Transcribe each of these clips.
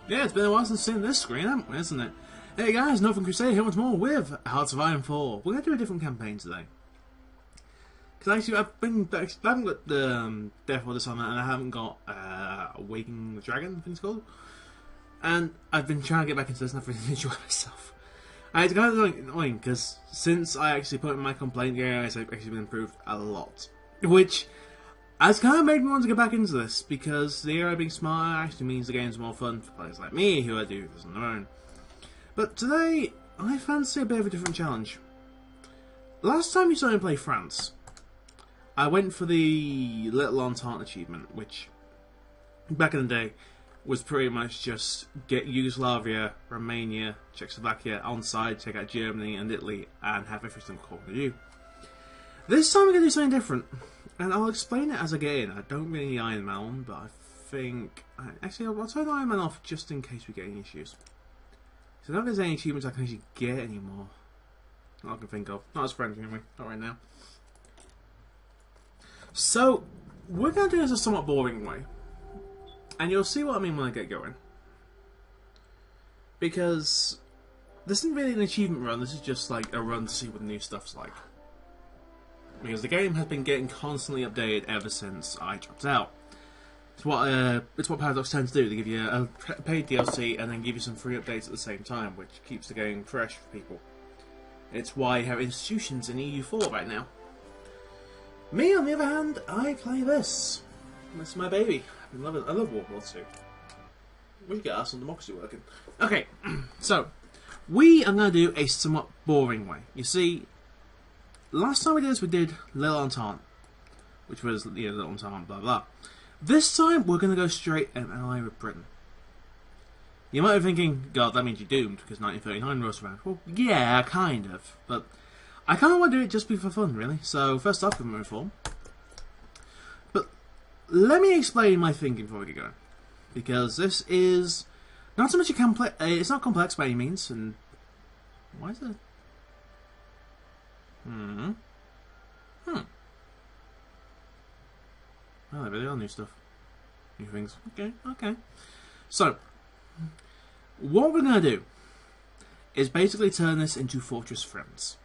Yeah, it's been a while since seen this screen, haven't we, isn't it? Hey guys, Northern Crusade here once more with Hearts of Iron 4. We're going to do a different campaign today. Because actually, I haven't got Death Order on that, and I haven't got Awakening the Dragon, I think it's called. And I've been trying to get back into this and I've really enjoyed myself. And it's kind of annoying, because since I actually put in my complaint, yeah, it's actually been improved a lot. Which has kind of made me want to get back into this, because the AI being smarter actually means the game's more fun for players like me, who I do this on their own. But today, I fancy a bit of a different challenge. Last time you saw me play France, I went for the Little Entente achievement, which, back in the day, was pretty much just get Yugoslavia, Romania, Czechoslovakia on side, take out Germany and Italy, and have everything according to you. This time we're going to do something different, and I'll explain it as I get in. I don't really need Iron Man on, but I think... Actually, I'll turn Iron Man off just in case we get any issues. So I don't think there's any achievements I can actually get anymore. Not I can think of. Not as friends anyway, not right now. So, we're going to do this a somewhat boring way. And you'll see what I mean when I get going. Because this isn't really an achievement run, this is just like a run to see what the new stuff's like. Because the game has been getting constantly updated ever since I dropped out. It's what Paradox tends to do. They give you a paid DLC and then give you some free updates at the same time, which keeps the game fresh for people. It's why you have institutions in EU4 right now. Me, on the other hand, I play this. This is my baby. I love it. I love World War II. We should get us on democracy working. Okay, so we are going to do a somewhat boring way. You see, last time we did this, we did Little Entente, which was Little Entente, blah blah. This time we're going to go straight and ally with Britain. You might be thinking, God, that means you're doomed because 1939 rolls around. Well, yeah, kind of, but I kind of want to do it just for fun, really. So first off, government reform. But let me explain my thinking before we get going, because this is not so much a complex. It's not complex by any means. And why is it? Oh, they really are new stuff. New things. Okay. So, what we're going to do is basically turn this into Fortress Friends.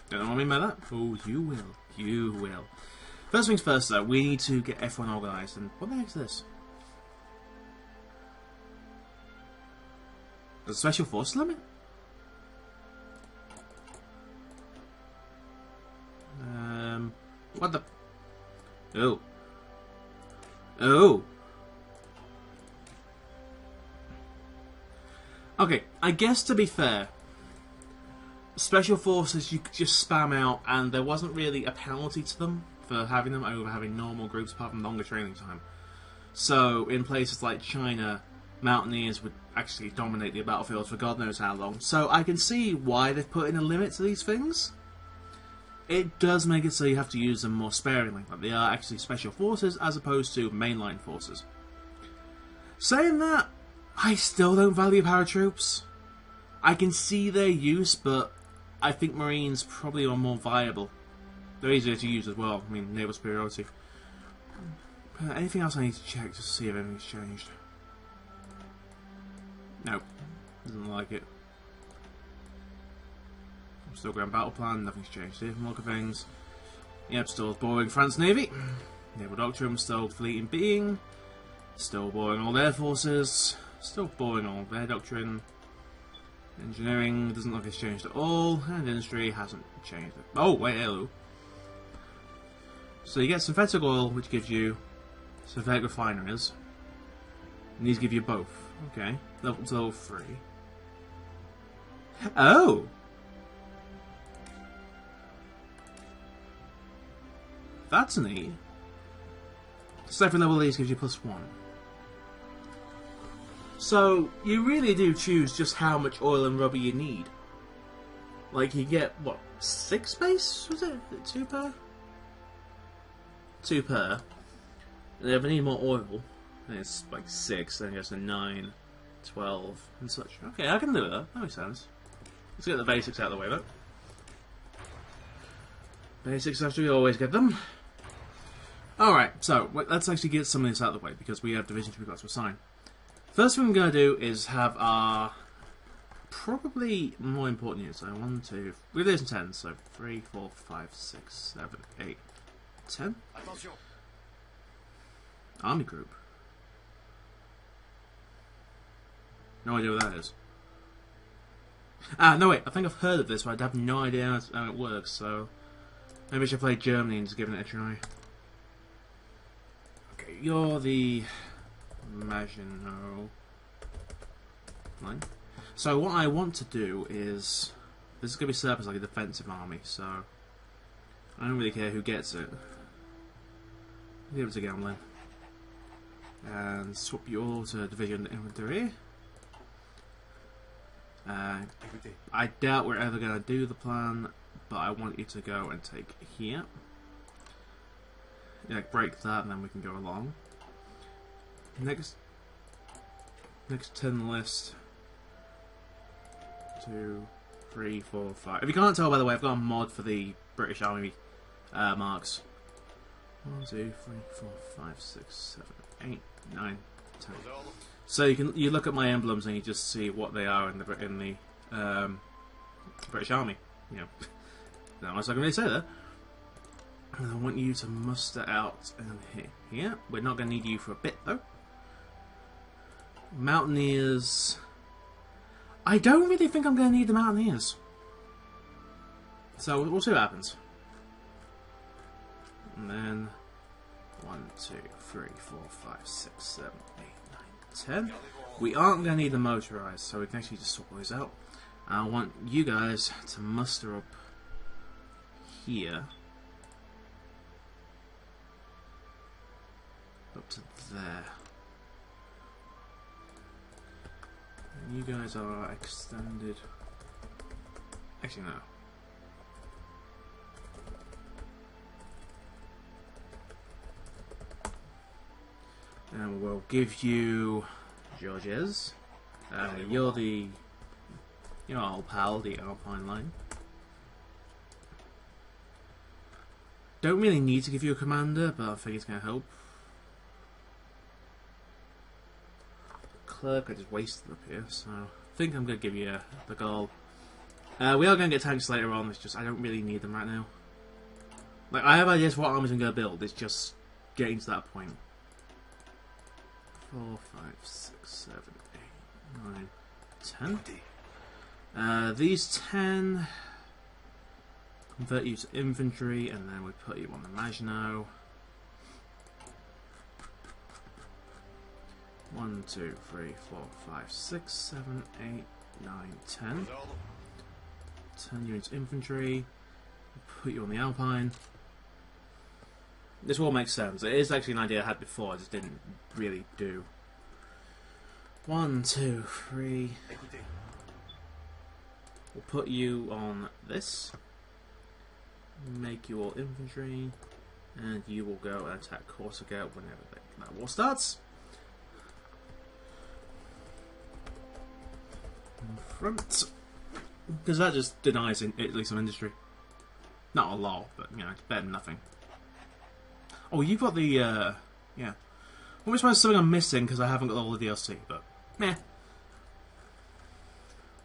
Don't know what I mean by that? Oh, you will. You will. First things first, though, we need to get everyone organised. And what the heck is this? There's a special force limit? What the... Oh. Oh. Okay, I guess to be fair, special forces you could just spam out and there wasn't really a penalty to them for having them over having normal groups apart from longer training time. So in places like China, mountaineers would actually dominate the battlefield for God knows how long. So I can see why they've put in a limit to these things. It does make it so you have to use them more sparingly, like they are actually special forces as opposed to mainline forces. Saying that, I still don't value paratroops. I can see their use, but I think Marines probably are more viable. They're easier to use as well, I mean, naval superiority. Anything else I need to check just to see if anything's changed? Nope, doesn't like it. Still Grand Battle Plan, nothing's changed here from look of things. Yep, still boring France Navy. Naval Doctrine, still Fleet in Being. Still boring all their forces. Still boring all their doctrine. Engineering doesn't look like it's changed at all. And industry hasn't changed. Oh, wait, hello. So you get synthetic oil, which gives you synthetic refineries. And these give you both. Okay, level 3. Oh! That's neat. So every level of these gives you +1. So you really do choose just how much oil and rubber you need. Like you get what, 6 base? Was it 2 per? 2 per. And if I need more oil, then it's like 6. Then it goes to 9, 12, and such. Okay, I can do that. That makes sense. Let's get the basics out of the way, though. Basics after we always get them. Alright, so let's actually get some of this out of the way because we have divisions we've got to assign. First thing we're going to do is have our probably more important units. So 1, 2, we're losing 10. So 3, 4, 5, 6, 7, 8, 10. Army group. No idea what that is. Ah, no wait, I think I've heard of this, but I have no idea how it works, so maybe I should play Germany and just give it a try. Okay, you're the Maginot line. So what I want to do is, this is going to be set up as like a defensive army, so I don't really care who gets it. Give it to Gambling. And swap you all to Division Infantry. I doubt we're ever going to do the plan, but I want you to go and take here. Yeah, break that and then we can go along. Next 10 list. 2, 3, 4, 5. If you can't tell, by the way, I've got a mod for the British Army marks. 1, 2, 3, 4, 5, 6, 7, 8, 9, 10. So you look at my emblems and you just see what they are in the British Army. You know, not much I can really say there. And I want you to muster out and hit here. We're not going to need you for a bit though. Mountaineers. I don't really think I'm going to need the Mountaineers. So we'll see what happens. And then 1, 2, 3, 4, 5, 6, 7, 8, 9, 10. We aren't going to need the motorized, so we can actually just swap those out. I want you guys to muster up here. Up to there. And you guys are extended. Actually, no. And we'll give you Georges. You're our old pal, the Alpine line. Don't really need to give you a commander, but I think it's going to help. Clerk, I just wasted up here, so I think I'm going to give you the goal. We are going to get tanks later on, it's just I don't really need them right now. Like, I have ideas for what armies I'm going to build, it's just getting to that point. 4, 5, 6, 7, 8, 9, 10. These 10 convert you to infantry, and then we put you on the Maginot. 1, 2, 3, 4, 5, 6, 7, 8, 9, 10. 10 units infantry. Put you on the Alpine. This all makes sense. It is actually an idea I had before, I just didn't really do. 1, 2, 3. We'll put you on this. Make you all infantry. And you will go and attack Corsica whenever that war starts. In front. Because that just denies Italy some industry. Not a lot, but you know, it's better than nothing. Oh, you've got the, yeah. Well, which one's something I'm missing because I haven't got all the DLC, but meh.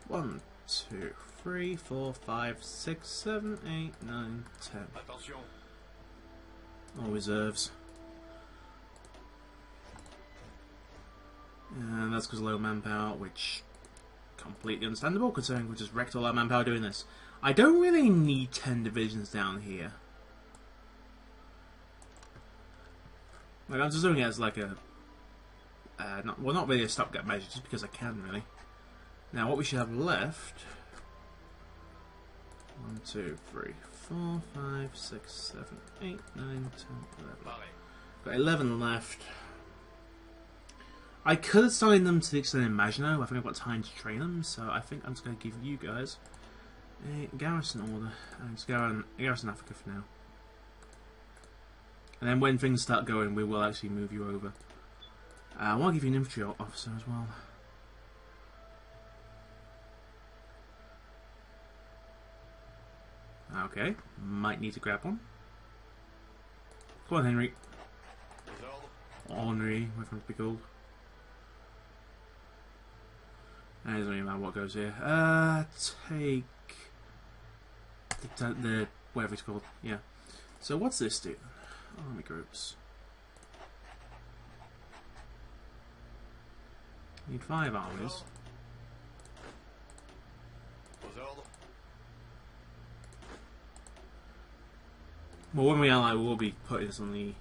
1, 2, 3, 4, 5, 6, 7, 8, 9, 10. All reserves. And that's because of low manpower, which completely understandable considering we just wrecked all our manpower doing this. I don't really need 10 divisions down here. Like, I'm just doing it as like a, not really a stopgap measure, just because I can, really. Now, what we should have left, 1, 2, 3, 4, 5, 6, 7, 8, 9, 10, 11. Got 11 left. I could assign them to the extended Maginot. I think I've got time to train them, so I think I'm just going to give you guys a garrison order. And just garrison Africa for now. And then when things start going, we will actually move you over. I want to give you an infantry officer as well. Okay, might need to grab one. Come on, Henry. Henry, whatever it's called. It doesn't really matter what goes here. Take the whatever it's called. Yeah. So what's this do? Army groups. Need 5 armies. Well, when we ally, we'll be putting this on the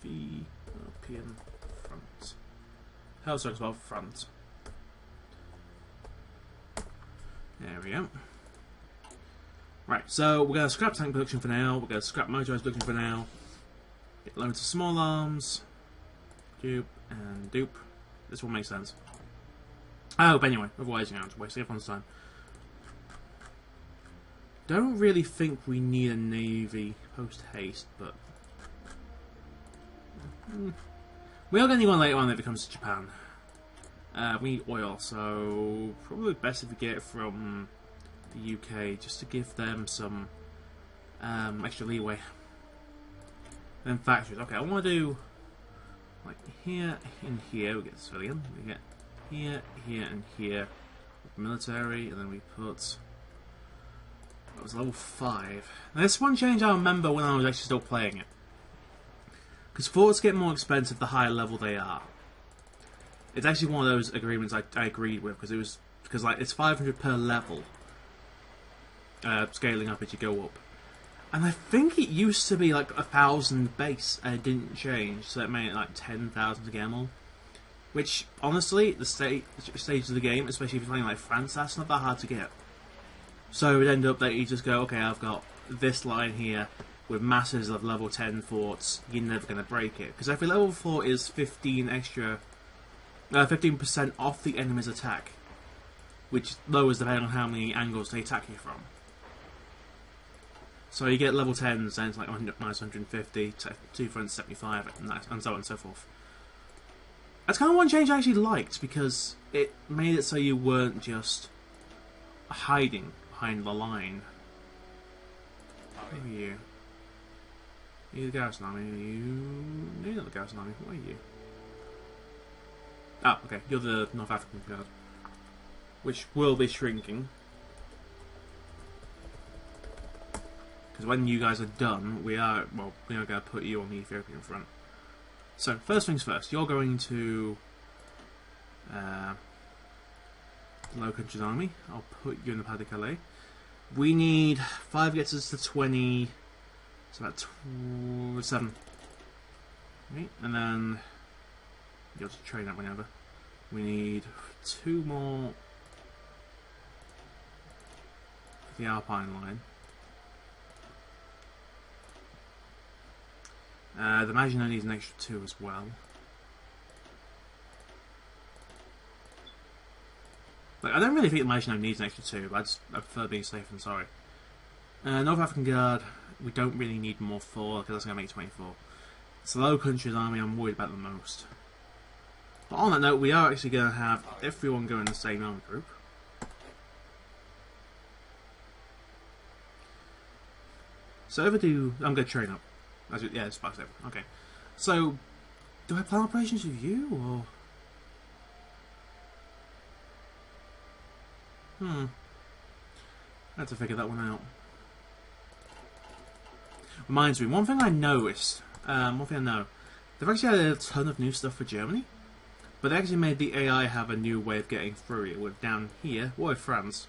European front. Hell, talks about front. There we go. Right, so we're going to scrap tank production for now. We're going to scrap motorized production for now. Get loads of small arms. Dupe and dupe. This will make sense. Oh, but anyway, otherwise, I'm wasting everyone's time. Don't really think we need a navy post haste, but we are going to need one later on if it comes to Japan. We need oil, so probably best if we get it from the UK, just to give them some extra leeway. Then factories. Okay, I want to do like here and here. We get civilian. We get here, here, and here. Military, and then we put. It was level 5. Now, this one change I remember when I was actually still playing it. Because forts get more expensive the higher level they are. It's actually one of those agreements I agreed with, because like it's 500 per level, scaling up as you go up. And I think it used to be like 1,000 base, and it didn't change, so it made it like 10,000 to get them all. Which, honestly, the stage of the game, especially if you're playing like France, that's not that hard to get. So it would end up that you just go, okay, I've got this line here with masses of level 10 forts. You're never going to break it, because every level fort is 15% off the enemy's attack, which lowers depending on how many angles they attack you from. So you get level 10s, and it's like minus 150, 275, and so on and so forth. That's kind of one change I actually liked, because it made it so you weren't just hiding behind the line. Who are you? You're the Garrison Army. You're not the Garrison Army. What are you? Ah, okay. You're the North African Guard, which will be shrinking. Because when you guys are done, we are going to put you on the Ethiopian front. So, first things first, you're going to Low Countries Army. I'll put you in the Pas-de-Calais. We need 5 gets us to 20. It's about 7. Right, and then you'll just train that whenever. We need 2 more for the Alpine line. The Maginot needs an extra 2 as well. Like, I don't really think the Maginot needs an extra 2, but I prefer being safe than sorry. North African Guard, we don't really need more 4, because that's going to make 24. It's the Low Countries Army I'm worried about the most. But on that note, we are actually going to have everyone go in the same army group. So if I do, I'm going to train up. Yeah, it's about 7. Okay. So, do I plan operations with you, or? I have to figure that one out. Reminds me, one thing I noticed, one thing I know, they've actually had a ton of new stuff for Germany, but they actually made the AI have a new way of getting through it, with down here, with France,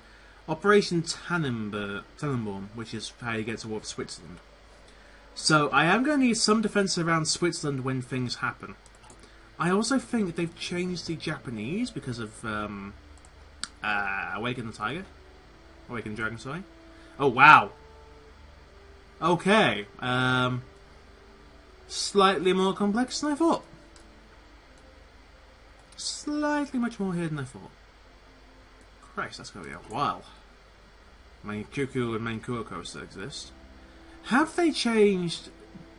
Operation Tannenbaum, which is how you get towards Switzerland. So I am going to need some defence around Switzerland when things happen. I also think that they've changed the Japanese because of Awaken the Tiger? Awaken the Dragon, sorry. Oh, wow. Okay. Slightly more complex than I thought. Slightly much more here than I thought. Christ, that's going to be a while. Manchukuo and Manchukuo still exist. Have they changed,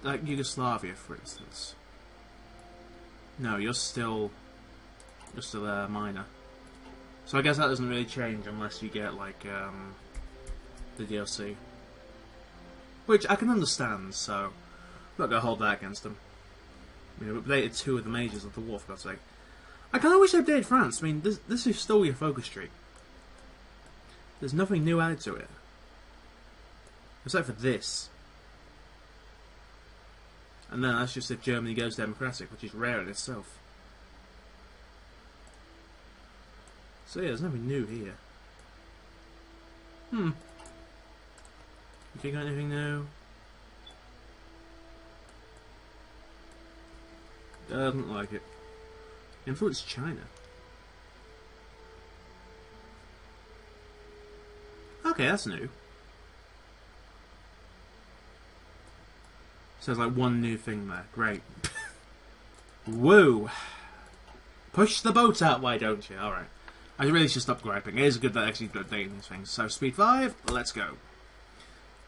like, Yugoslavia, for instance? No, you're still minor. So I guess that doesn't really change unless you get, like, the DLC. Which I can understand, so I'm not going to hold that against them. We've updated 2 of the majors of the war, for God's sake. I kind of wish they updated France. I mean, this is still your focus tree. There's nothing new added to it. Except for this. And then that's just if Germany goes democratic, which is rare in itself. So yeah, there's nothing new here. You think got anything new? Doesn't like it. Influence China. Okay, that's new. So there's like one new thing there. Great. Woo! Push the boat out, why don't you? Alright. I really should stop griping. It is good that actually updating these things. So, speed 5, let's go.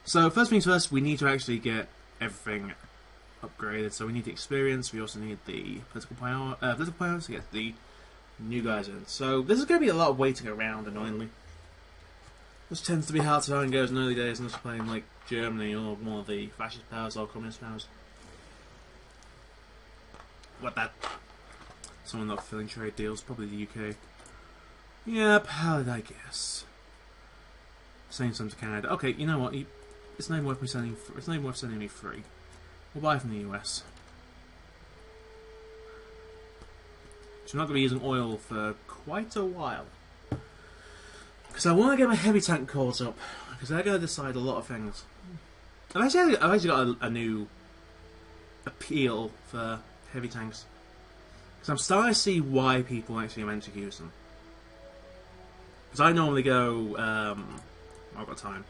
So, first things first, we need to actually get everything upgraded. So, we need the experience, we also need the political power to get the new guys in. So, this is going to be a lot of waiting around, annoyingly. This tends to be how time goes in early days, unless you're playing like Germany or one of the fascist powers or communist powers. What that? Someone not fulfilling trade deals, probably the UK. Yep, how did I guess? Same some to Canada. Okay, you know what? It's not even worth me sending. It's not even worth sending me free. We'll buy from the US. So I'm not going to be using oil for quite a while. Because I want to get my heavy tank caught up. Because they're going to decide a lot of things. I've actually got a new appeal for heavy tanks. Because I'm starting to see why people actually are meant to use them. Because I normally go... I've got time.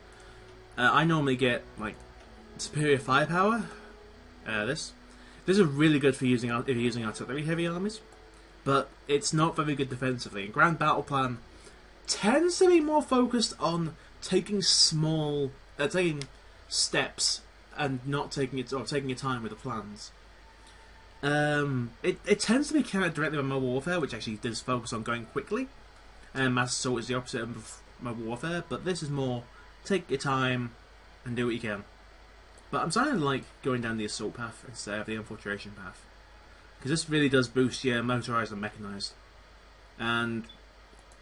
I normally get, like, superior firepower. This is really good for using if you're using artillery heavy armies. But it's not very good defensively. Grand Battle Plan tends to be more focused on taking taking steps and not taking taking your time with the plans. It tends to be countered directly by mobile warfare, which actually does focus on going quickly. And mass assault is the opposite of mobile warfare, but this is more take your time and do what you can. But I'm starting to like going down the assault path instead of the infiltration path, because this really does boost your motorized and mechanized. And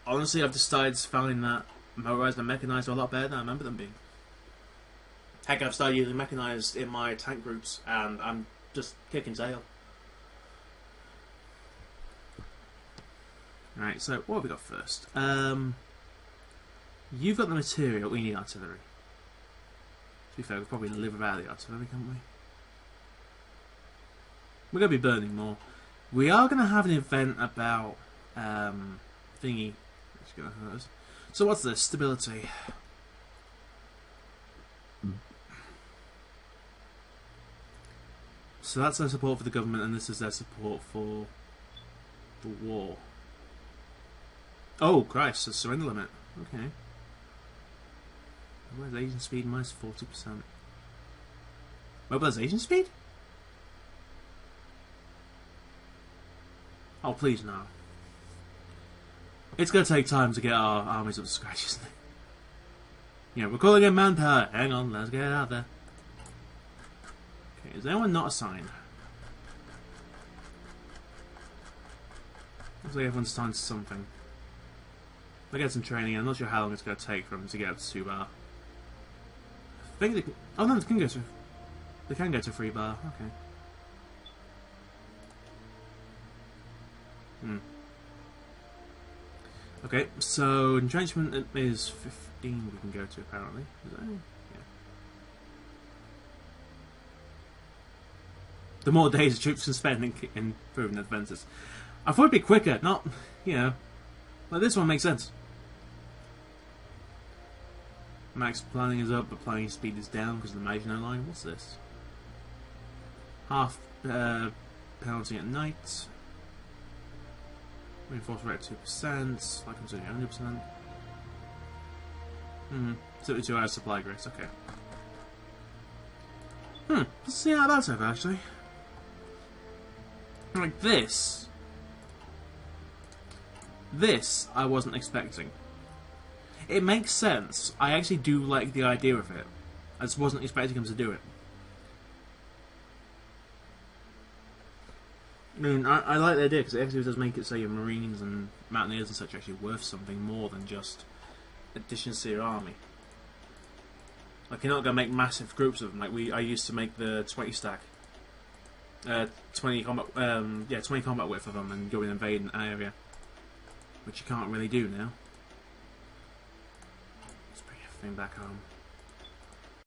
honestly, I've decided finding that motorized and mechanized are a lot better than I remember them being. Heck, I've started using mechanized in my tank groups, and I'm just kicking tail. Right, so what have we got first? You've got the material, we need artillery. To be fair, we'll probably live without the artillery, can't we? We're going to be burning more. We are going to have an event about thingy. It's going to hurt us. So what's this? Stability. So that's their support for the government, and this is their support for the war. Oh, Christ, a surrender limit. Okay. Mobilization speed minus 40%. Mobilization speed? Oh, please no. It's going to take time to get our armies up to scratch, isn't it? Yeah, we're calling in manpower. Hang on, let's get out there. Okay, is anyone not assigned? Looks like everyone's assigned to something. They get some training. I'm not sure how long it's going to take for them to get up to 2 bar. I think they can... Oh no, they can go to... They can go to 3 bar. Okay. Okay, so entrenchment is 15 we can go to apparently. Is that it? Yeah. The more days the troops can spend in improving their defences. I thought it'd be quicker, not, you know. Like this one makes sense. Max planning is up, but planning speed is down because of the Maginot Line. What's this? Half penalty at night. Reinforced rate 2%. Like I'm saying, 100%. 72 hours supply grace. Okay. Let's see how that's over actually. Like this. This I wasn't expecting. It makes sense. I actually do like the idea of it. I just wasn't expecting him to do it. mean, I like the idea because it actually does make it so your Marines and Mountaineers and such are actually worth something more than just additions to your army. Like, you're not going to make massive groups of them. Like I used to make the 20 stack, 20 combat, 20 combat width of them and go and invade an area, which you can't really do now. Let's bring everything back home.